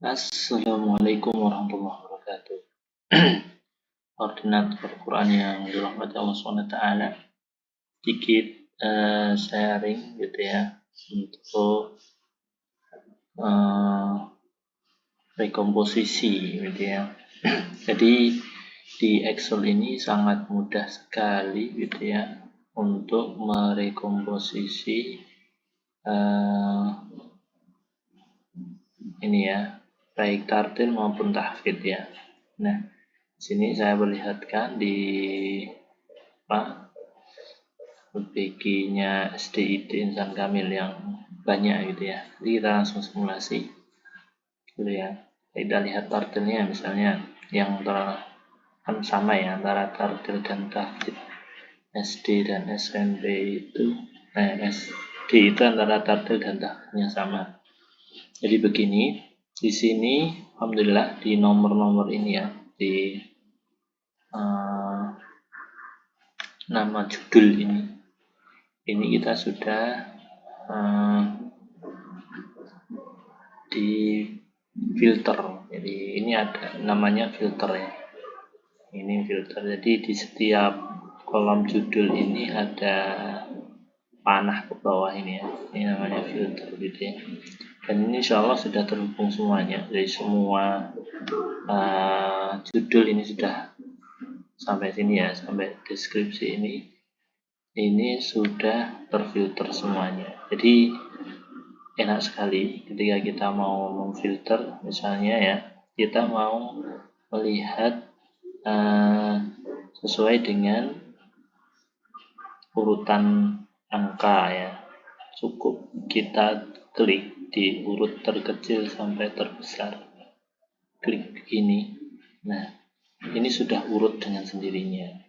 Assalamualaikum warahmatullahi wabarakatuh. Koordinat Al-Quran yang dirahmati Allah SWT, sedikit sharing gitu ya untuk rekomposisi gitu ya. Jadi di Excel ini sangat mudah sekali gitu ya untuk merekomposisi ini ya, baik tartil maupun tahfidz ya. Nah, sini saya perlihatkan di PG-nya SDIT Insan Kamil yang banyak gitu ya. Jadi kita langsung simulasi gitu ya. Kita lihat tartilnya misalnya yang kan sama ya antara tartil dan tahfidz. SD dan SMP itu SD itu antara tartil dan tahfidznya sama. Jadi begini, di sini alhamdulillah di nomor-nomor ini ya, di nama judul ini kita sudah di filter. Jadi ini ada namanya filter ya. Ini filter. Jadi di setiap kolom judul ini ada panah ke bawah ini ya. Ini namanya filter gitu ya. Dan ini insya Allah sudah terhubung semuanya. Jadi semua judul ini sudah sampai sini ya, sampai deskripsi ini sudah terfilter semuanya. Jadi enak sekali ketika kita mau memfilter, misalnya ya, kita mau melihat sesuai dengan urutan angka ya. Cukup kita klik di urut terkecil sampai terbesar, klik ini. Nah, ini sudah urut dengan sendirinya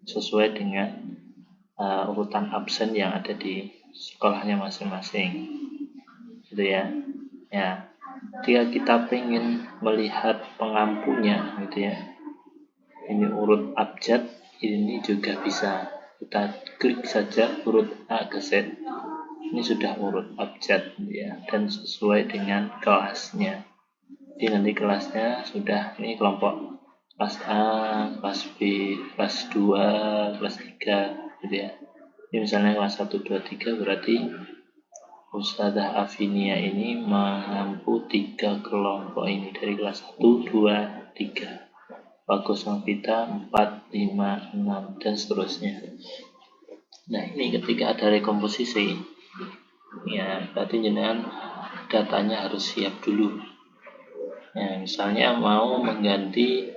sesuai dengan urutan absen yang ada di sekolahnya masing-masing gitu ya. Ya, ketika kita pengen melihat pengampunya gitu ya, ini urut abjad, ini juga bisa kita klik saja urut A ke Z. Ini sudah urut abjad ya, dan sesuai dengan kelasnya. Jadi nanti kelasnya sudah, ini kelompok kelas A, kelas B, kelas 2, kelas 3 gitu ya. Ini misalnya kelas 1, 2, 3 berarti Ustadzah Afinia ini mampu 3 kelompok ini dari kelas 1, 2, 3. Bagus Novita 4, 5, 6 dan seterusnya. Nah, ini ketika ada rekomposisi ya, berarti jenengan datanya harus siap dulu. Ya, misalnya mau mengganti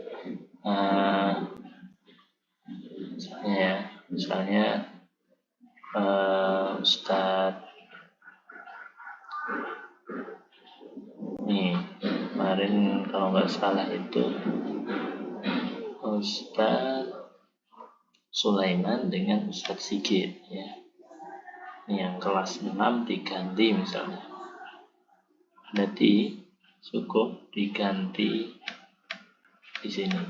misalnya Ustadz nih, kemarin kalau nggak salah itu Ustadz Sulaiman dengan Ustadz Sigit ya. Ini yang kelas 6 diganti misalnya. Jadi cukup diganti di sini.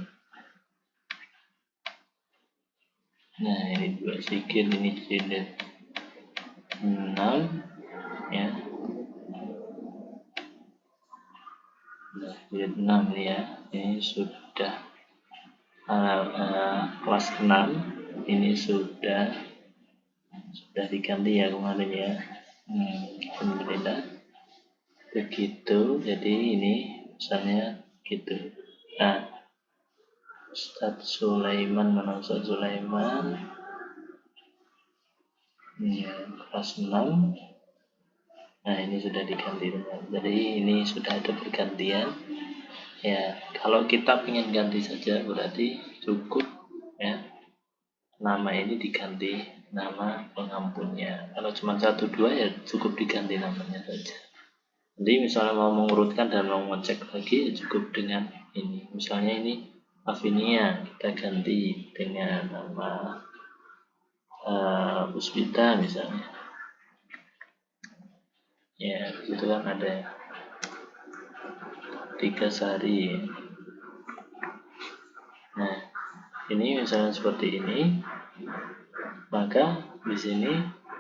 Nah, ini dua Sigit, ini jilid 6 ya. Nah, jilid 6 ya. Ini sudah kelas 6 ini sudah diganti ya kemarin ya. Alhamdulillah begitu. Jadi ini misalnya gitu. Nah, Ustadz Sulaiman, mana Ustadz Sulaiman? Kelas 6. Nah, ini sudah diganti teman. Jadi ini sudah ada pergantian. Ya, kalau kita ingin ganti saja berarti cukup ya, nama ini diganti nama pengampunnya. Kalau cuma 1, 2 ya cukup diganti namanya saja. Jadi misalnya mau mengurutkan dan mau ngecek lagi ya cukup dengan ini. Misalnya ini Afinia, kita ganti dengan nama Puspita misalnya. Ya, itu kan ada 3 sehari. Nah, ini misalnya seperti ini, maka di sini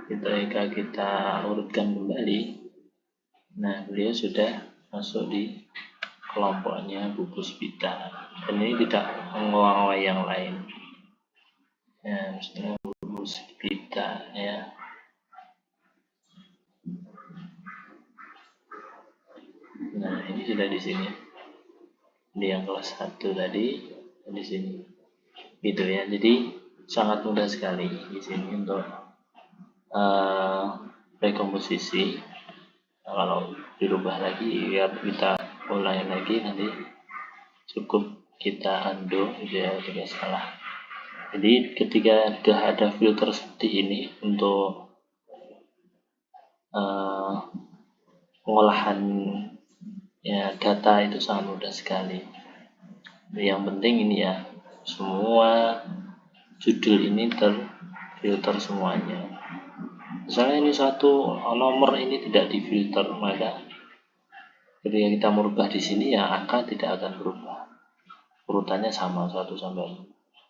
kita urutkan kembali. Nah, beliau sudah masuk di kelompoknya Bu Puspita. Dan ini tidak mengawai yang lain. Ya, misalnya Bu Puspita ya. Nah, ini sudah di sini. Di yang kelas 1 tadi di sini. Gitu ya. Jadi sangat mudah sekali di sini untuk rekomposisi. Nah, kalau dirubah lagi biar kita ulangi lagi, nanti cukup kita undo ya, tidak salah. Jadi ketika sudah ada filter seperti ini untuk pengolahan ya data itu sangat mudah sekali. Yang penting ini ya, semua judul ini terfilter semuanya. Misalnya ini satu nomor ini tidak difilter, maka ketika kita merubah di sini ya angka tidak akan berubah, urutannya sama 1 sampai 5.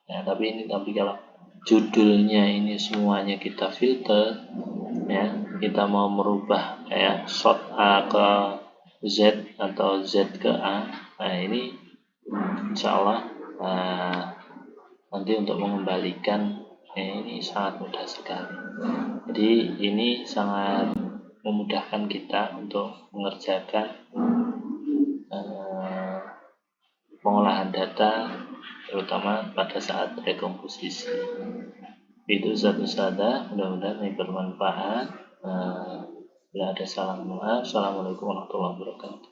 Ya, tapi kalau judulnya ini semuanya kita filter ya, kita mau merubah kayak short A ke Z atau Z ke A, nah ini insya Allah nanti untuk mengembalikan ini sangat mudah sekali. Jadi ini sangat memudahkan kita untuk mengerjakan pengolahan data, terutama pada saat rekomposisi. Itu satu saja, mudah-mudahan ini bermanfaat. Bila ada salah maaf. Assalamualaikum warahmatullahi wabarakatuh.